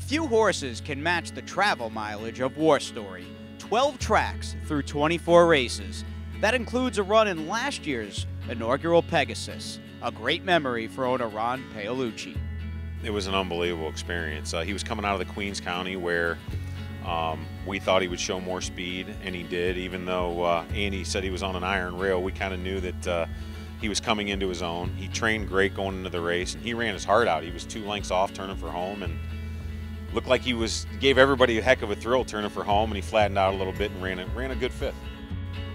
Few horses can match the travel mileage of War Story. 12 tracks through 24 races. That includes a run in last year's inaugural Pegasus. A great memory for owner Ron Paolucci. It was an unbelievable experience. He was coming out of the Queens County where we thought he would show more speed, and he did. Even though Andy said he was on an iron rail, we kind of knew that he was coming into his own. He trained great going into the race, and he ran his heart out. He was 2 lengths off turning for home, and looked like he gave everybody a heck of a thrill turning for home, and he flattened out a little bit and ran a good 5th.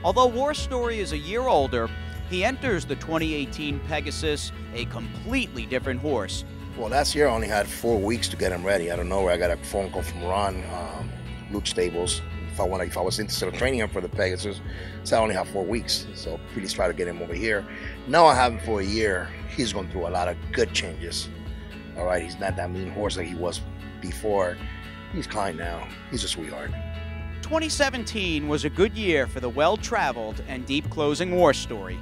Although War Story is a year older, he enters the 2018 Pegasus a completely different horse. Well, last year I only had 4 weeks to get him ready. I don't know where I got a phone call from Ron, Luke Stables. If I was interested in training him for the Pegasus, so I only have 4 weeks. So please try to get him over here. Now I have him for a year. He's gone through a lot of good changes. All right, he's not that mean horse like he was before. He's kind now. He's a sweetheart. 2017 was a good year for the well-traveled and deep-closing War Story.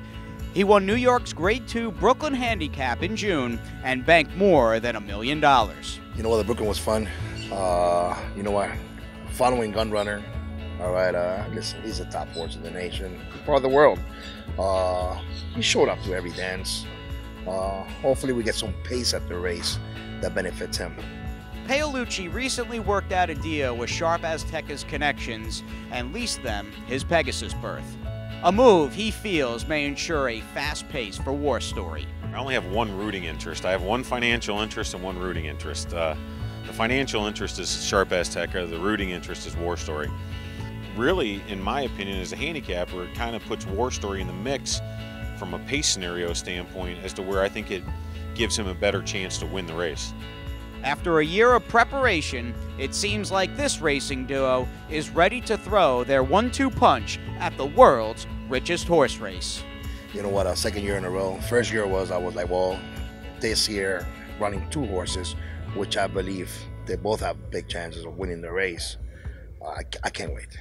He won New York's Grade 2 Brooklyn Handicap in June and banked more than $1 million. You know what, the Brooklyn was fun. You know what, following Gunrunner. All right, listen, he's a top horse in the nation, part of the world. He showed up to every dance. Hopefully we get some pace at the race that benefits him. Paolucci recently worked out a deal with Sharp Azteca's connections and leased them his Pegasus berth. A move he feels may ensure a fast pace for War Story. I only have one rooting interest. I have one financial interest and one rooting interest. The financial interest is Sharp Azteca, the rooting interest is War Story. Really, in my opinion, as a handicapper, it kind of puts War Story in the mix from a pace scenario standpoint as to where I think it gives him a better chance to win the race. After a year of preparation, it seems like this racing duo is ready to throw their 1-2 punch at the world's richest horse race. You know what, a 2nd year in a row. First year I was like, well, this year running 2 horses, which I believe they both have big chances of winning the race. I can't wait.